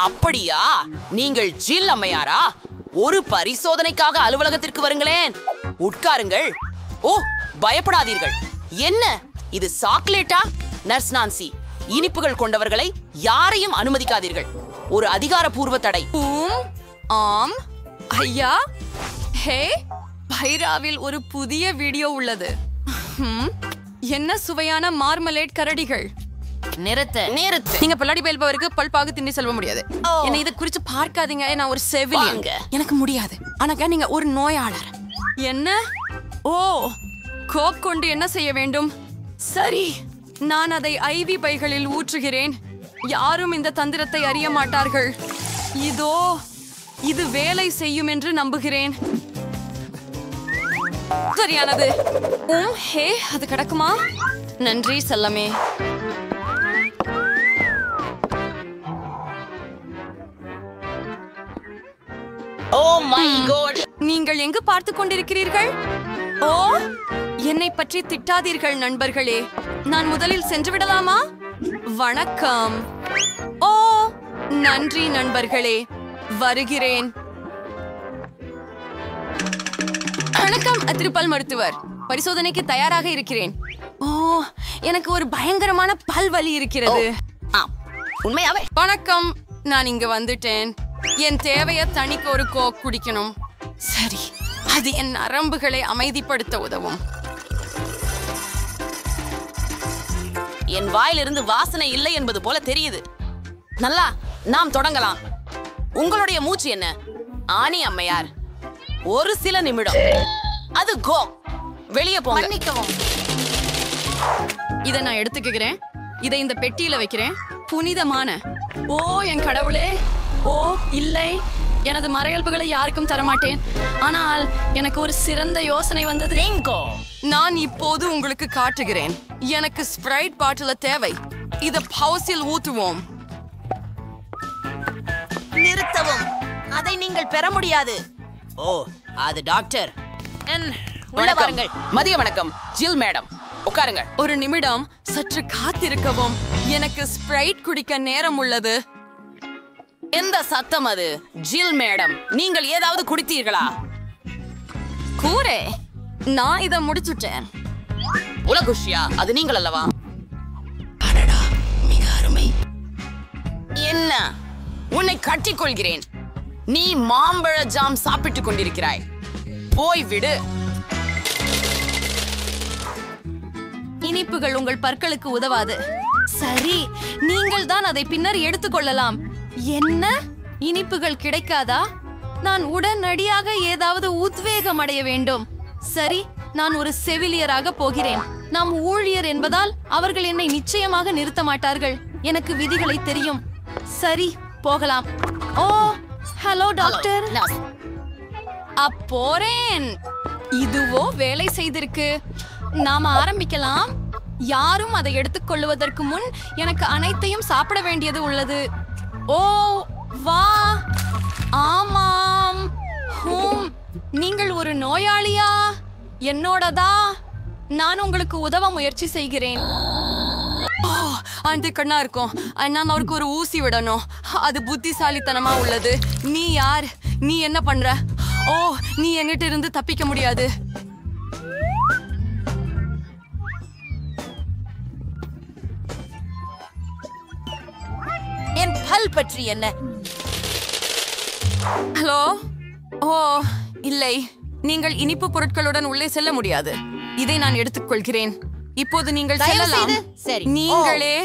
அப்படியா? நீங்கள் ஜில் அம்மையாரா? ஒரு பரிசோதனைக்காக அலுவலகத்திற்கு வருங்களேன். உட்காருங்கள். ஓ, பயப்படாதீர்கள். என்ன இது, சாக்லேட்டா? நர்ஸ் நான்சி, இனிப்புகள் கொண்டவர்களை யாரையும் அனுமதிக்காதீர்கள். ஒரு அதிகாரப்பூர்வ தடை. ஆம் ஐயா. ஹே, பைராவில் ஒரு புதிய வீடியோ உள்ளது. என்ன சுவையான மார்மலேட் கரடிகள். நிறுத்து. நீங்க பல்லாடி பயில்பவருக்கு பல்பாக திண்டி சொல்ல முடியாது. என்ன இதை குறிச்சு பார்க்காதீங்க. நான் ஒரு செவிலியன். எனக்கு முடியாது. ஆனாக்கா நீங்க ஒரு நோயாளர். என்ன? ஓ, கோக் கொண்டு என்ன செய்ய வேண்டும்? சரி, நான் அதை ஐவி பைகளில் ஊற்றுகிறேன். யாரும் இந்த தந்திரத்தை அறிய மாட்டார்கள். இதோ, இது வேலை செய்யும் என்று நம்புகிறேன். சரியானது. ஹே, அது கிடக்குமா? நன்றி செல்லமே. Oh my god! நீங்கள் எங்கு பார்த்து கொண்டிருக்கிறீர்கள்? ஓ, என்னை பற்றி திட்டாதீர்கள் நண்பர்களே. நான் முதலில் சென்று விடலாமா? வணக்கம். ஓ, நன்றி நண்பர்களே, வருகிறேன். வணக்கம் திருப்பல் மருத்துவர். பரிசோதனைக்கு தயாராக இருக்கிறேன். ஓ, எனக்கு ஒரு பயங்கரமான பல்வலி இருக்கிறது. உண்மையாவே? வணக்கம், நான் இங்க வந்துட்டேன். என் தேவையை தணிக்க ஒரு கோக் குடிக்கணும். சரி, அது என் நரம்புகளை அமைதிப்படுத்த உதவும். என் வாயிலிருந்து வாசனை இல்லை என்பது போல தெரியுது. நல்லா, நாம் தொடங்கலாம். உங்களுடைய மூச்சு என்ன? ஆனி அம்மையார், ஒரு சில நிமிடம். அது கோ. வெளியே போங்க. மன்னிக்கவும். இதை நான் எடுத்துக்கிறேன். இதை இந்த பெட்டியில வைக்கிறேன். புனிதமான. ஓ என் கடவுளே. ஓ இல்லை, எனது மறையல்புகளை யாருக்கும் தரமாட்டேன். ஆனால் எனக்கு ஒரு சிறந்த யோசனை வந்தது. நான் இப்போது உங்களுக்கு காட்டுகிறேன். எனக்கு ஸ்ப்ரைட் பாட்டில தேவை. இத பவுசில் ஊற்றுவோம். நிறுத்தவும். அதை நீங்கள் பெற முடியாது. ஓ, அது டாக்டர். உள்ள வாருங்கள். மதிய வணக்கம் ஜில் மேடம். உட்காருங்கள். ஒரு நிமிடம், சற்று காத்திருக்கவும். எனக்கு ஸ்ப்ரைட் குடிக்க நேரம் உள்ளது. எந்த சத்தம் அது? ஜில் மேடம், நீங்கள் ஏதாவது குடித்தீர்களா? கூரே, நான் இதை முடிச்சுட்டேன். உலகுஷ்யா, அது நீங்கள் அல்லவா? மிக அருமை. என்ன? உன்னை கட்டிக்கொள்கிறேன். நீ மாம்பழ ஜாம் சாப்பிட்டுக் கொண்டிருக்கிறாய். போய் விடு. இனிப்புகள் உங்கள் பற்களுக்கு உதவாது. சரி, நீங்கள் தான் அதை பின்னர் எடுத்துக்கொள்ளலாம். என்ன? இனிப்புகள் கிடைக்காதா? நான் உடனடியாக ஏதாவது உத்வேகம் அடைய வேண்டும். சரி, நான் ஒரு செவிலியராக போகிறேன். நாம் ஊழியர் என்பதால் அவர்கள் என்னை நிச்சயமாக நிறுத்த மாட்டார்கள். எனக்கு விதிகளை தெரியும். சரி, போகலாம். ஓ, ஹலோ டாக்டர். அப்போறேன். இதுவோ வேலை செய்திருக்கு. நாம ஆரம்பிக்கலாம். யாரும் அதை எடுத்துக்கொள்வதற்கு முன் எனக்கு அனைத்தையும் சாப்பிட வேண்டியது உள்ளது. ஓ வா. ஆமாம். நீங்கள் ஒரு நோயாளியா? என்னோடதா? நான் உங்களுக்கு உதவ முயற்சி செய்கிறேன். அந்த கண்ணா இருக்கும். நான் அவருக்கு ஒரு ஊசி விடணும். அது புத்திசாலித்தனமா உள்ளது. நீ யார்? நீ என்ன பண்ற? ஓ, நீ என்கிட்ட இருந்து தப்பிக்க முடியாது. என் பல் பற்றி என்ன? ஹலோ. ஓ இல்லை, நீங்கள் இனிப்பு பொருட்களுடன் உள்ளே செல்ல முடியாது. இதை நான் எடுத்துக்கொள்கிறேன். இப்போது நீங்கள் செல்லலாம். சரி, நீங்களே.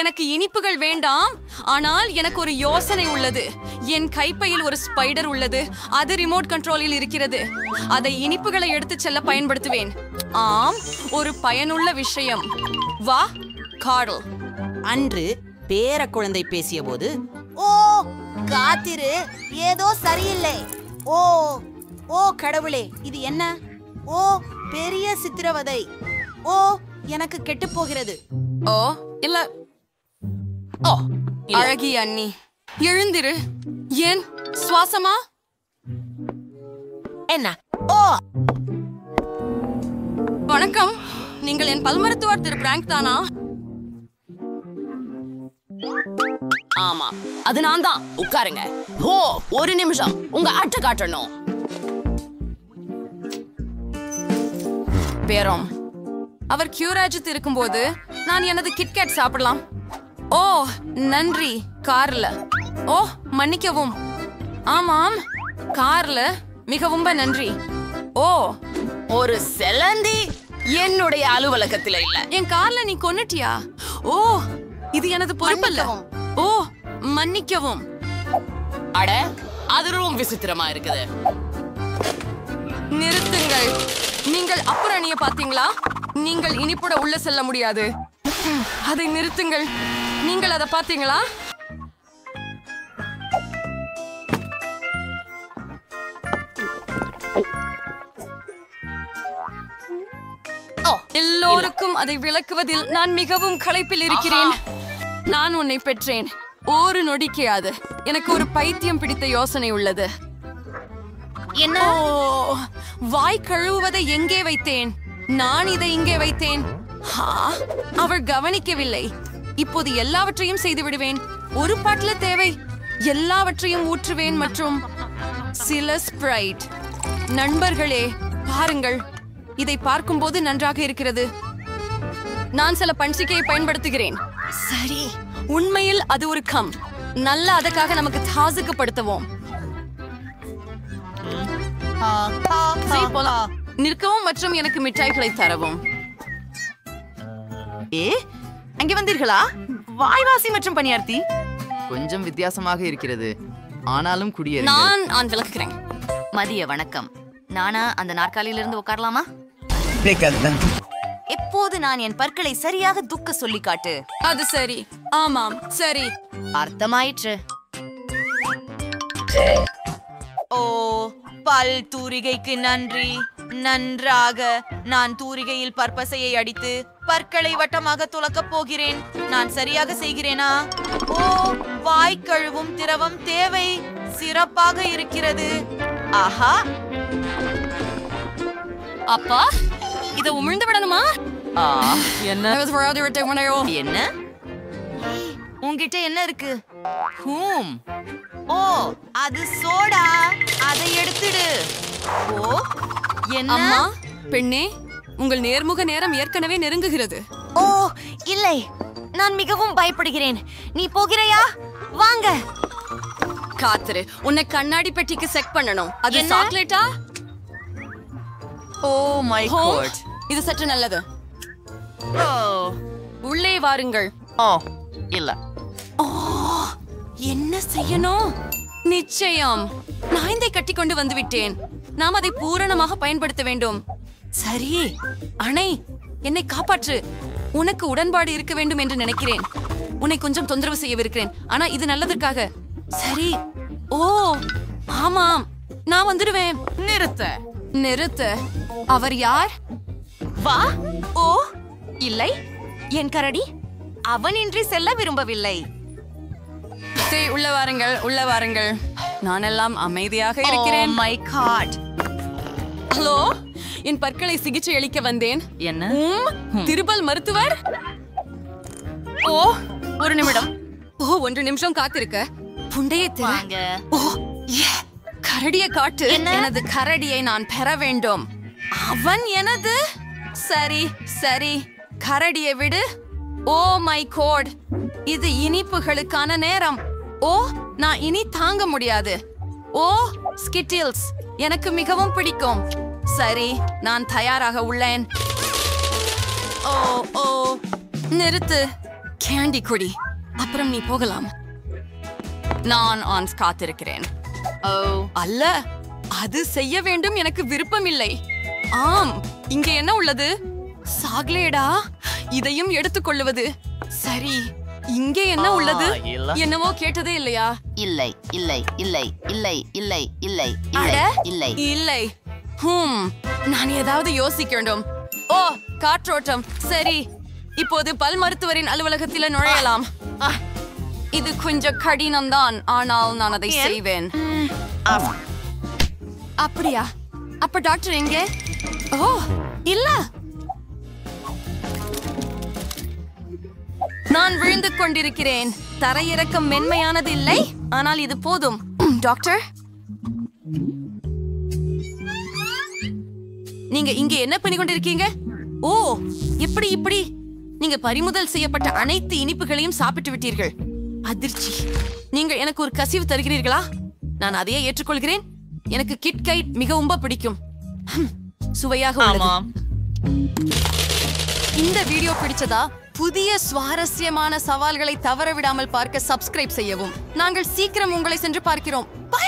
எனக்கு இனிப்புகள் வேண்டாம். ஆனால் எனக்கு ஒரு யோசனை உள்ளது. என் கைப்பையில் ஒரு ஸ்பைடர் உள்ளது. அது ரிமோட் கண்ட்ரோலில் இருக்கிறது. அதை இனிப்புகளை எடுத்துச் செல்ல பயன்படுத்துவேன். ஆம், ஒரு பயனுள்ள விஷயம். வா கார்ல். அன்று பேர குழந்தை பேசிய போது, ஓ காத்திரு, ஏதோ சரியில்லை. ஓ ஓ கடவுளே, இது என்ன? ஓ பெரிய சித்திரவதை. ஓ எனக்கு கெட்டு போகிறது. ஓ இல்ல. ஓ அழகி அண்ணி, எழுந்திரு. ஏன் சுவாசமா? என்ன? ஓ வணக்கம், நீங்கள் என் பல் மருத்துவர் திரு பிராங்க் தானா? ஆமா, அது நான் தான். உட்காருங்க. ஓ, ஒரு நிமிஷம், உங்க அட்டை காட்டணும். பேரம், அவர் கியூராஜித் இருக்கும்போது நான் எனது கிட்கேட் சாப்பிடலாம். ஓ நன்றி. கார்ல. ஓ மன்னிக்கவும். ஆமாம், கார்ல. மிகவும் நன்றி. ஓ, ஒரு செலந்தி என்னுடைய அலுவலகத்துல இல்ல. என் கார்ல நீ கொன்னுட்டியா? ஓ, இது எனது பொறுப்பல்ல. ஓ மன்னிக்கவும். அட, அது ரொம்ப விசித்திரமா இருக்குது. நிறுத்துங்கள். நீங்கள் அப்புறம் அணிய பாத்தீங்களா? நீங்கள் இனிப்புட உள்ள செல்ல முடியாது. அதை நிறுத்துங்கள். நீங்கள் அதை பாத்தீங்களா? எல்லோருக்கும் அதை விளக்குவதில் நான் மிகவும் களைப்பில் இருக்கிறேன். நான் உன்னை பெற்றேன். ஒரு நொடிக்கையாது. எனக்கு ஒரு பைத்தியம் பிடித்த யோசனை உள்ளது. என்ன? ஓ, வாய் கழுவுவதை எங்கே வைத்தேன்? நான் இதை இங்கே வைத்தேன். அவள் கவனிக்கவில்லை. இப்போது எல்லாவற்றையும் செய்து விடுவேன். ஒரு பாட்டில தேவை. எல்லாவற்றையும் ஊற்றுவேன் மற்றும் சில ஸ்ப்ரைட். நண்பர்களே, பாருங்கள். இதை பார்க்கும்போது நன்றாக இருக்கிறது. நான் சில பன்சிக்கையை பயன்படுத்துகிறேன். சரி, உண்மையில் அது ஒரு கம். நல்ல அதற்காக நமக்கு தாசுக்குப்படுத்துவோம். நிற்கவும் மற்றும் எனக்கு மிட்டாய்களை தரவும். அங்கே வந்தீர்களா? வாய்வாசி மற்றும் பணியார்த்தி கொஞ்சம் வித்தியாசமாக இருக்கிறது. ஆனாலும் குடியேறுங்கள். நான் விளக்குகிறேன். மதிய வணக்கம். நானா அந்த நாற்காலியிலிருந்து உட்காரலாமா? எப்போது நான் என் பற்களை சரியாக துக்க சொல்லி காட்டு. அது சரி. ஆமாம், சரி. அர்த்தமாயிற்று. ஓ, பல் தூரிகைக்கு நன்றி. நன்றாக. நான் தூரிகையில் பற்பசையை அடித்து பற்களை வட்டமாக துலக்கப் போகிறேன். நான் சரியாக செய்கிறேனா? ஓ, வாய் கழுவும் திரவம் தேவை. சிறப்பாக இருக்கிறது. ஆஹா, அப்பா, இதை உமிழ்ந்து விடணுமா? என்ன என்ன? உன்கிட்ட என்ன இருக்கு? ஓ, அது சோடா. அதை எடுத்துடு. ஓ, என்ன? அம்மா, பெண்ணே, உங்கள் நேர்முக நேரம் ஏற்கனவே நெருங்குகிறது. ஓ இல்லை, நான் மிகவும் பயப்படுகிறேன். நீ போகிறாயா? வாங்க. காத்துரு, உன்னை கண்ணாடி பெட்டிக்கு செக் பண்ணணும். அது என்ன? சாக்லேட்டா? Oh my god. இது சற்று நல்லது. ஓ, உள்ளே வாருங்கள். ஓ இல்ல. என்ன செய்யணும்? நிச்சயம். நான் இதை கட்டி கொண்டு வந்து விட்டேன். நாம் அதை பூரணமாக பயன்படுத்த வேண்டும். சரி, அணை, என்னை காப்பாற்று. உனக்கு உடன்பாடு இருக்க வேண்டும் என்று நினைக்கிறேன். உன்னை கொஞ்சம் தொந்தரவு செய்யவிருக்கிறேன். ஆனா இது நல்லதற்காக. சரி. ஓ ஆமாம், நான் வந்துடுவேன். நிறுத்த. அவர் யார்? வா. ஓ இல்லை, என் கரடி அவனின்றி செல்ல விரும்பவில்லை. சரி, உள்ள வாருங்கள், உள்ள வாருங்கள். நான் எல்லாம் அமைதியாக இருக்கிறேன். My God. ஹலோ, என் பற்களை சிகிச்சை அளிக்க வந்தேன். என்ன? திருபல் மருத்துவர். ஓ, ஒரு நிமிடம். ஓ, 1 நிமிஷம் காத்திருக்க. புண்டையை திற. வாங்க. ஓ, கரடியை காட்டு. எனது கரடியை நான் பெற வேண்டும். அவன் எனது. சரி சரி, கரடியை விடு. ஓ மை கோட், இது இனிப்புகளுக்கான நேரம். ஓ, நான் இனி தாங்க முடியாது. ஓ, ஸ்கிட்டில்ஸ் எனக்கு மிகவும் பிடிக்கும். சரி, நான் தயாராக உள்ளேன். ஓ ஓ, நிறுத்து. கேண்டி குடி, அப்புறம் நீ போகலாம். நான் ஆன்ஸ் காத்திருக்கிறேன். ஓ, அல்ல, அது செய்ய வேண்டும். எனக்கு விருப்பம் இல்லை. ஆம், இங்கே என்ன உள்ளது? சாக்லேடா? இதையும் எடுத்துக்கொள்ளுவது. சரி, இங்கே என்ன உள்ளது? இல்ல. என்னவோ கேட்டதே இல்லையா? இல்லை இல்லை இல்லை இல்லை இல்லை இல்லை அட, இல்லை இல்லை. இல்லை. நான் ஏதாவது யோசிக்க வேண்டும். ஓ, காற்றோட்டம். சரி, இப்போது பல் மருத்துவரின் அலுவலகத்தில் நுழையலாம். இது கொஞ்சம் கடினம்தான், ஆனால் நான் அதை செய்வேன். அப்படியா? அப்ப டாக்டர் எங்கே? ஓ இல்ல, நான் விழுந்து கொண்டிருக்கிறேன். தரையிறக்கம் மென்மையானது இல்லை, ஆனால் இது போதும். டாக்டர், நீங்க இங்க என்ன பண்ணி கொண்டிருக்கீங்க? ஓ, இப்படி நீங்க பறிமுதல் செய்யப்பட்ட அனைத்து இனிப்புகளையும் சாப்பிட்டு விட்டீர்கள். அதிர்ச்சி. நீங்கள் எனக்கு ஒரு கசிவு தருகிறீர்களா? நான் அதையே ஏற்றுக்கொள்கிறேன். எனக்கு கிட்கைட் மிகவும் பிடிக்கும். சுவையாக உள்ளது. இந்த வீடியோ பிடிச்சதா? புதிய சுவாரஸ்யமான சவால்களை தவற விடாமல் பார்க்க சப்ஸ்கிரைப் செய்யவும். நாங்கள் சீக்கிரம் உங்களை சென்று பார்க்கிறோம். பை.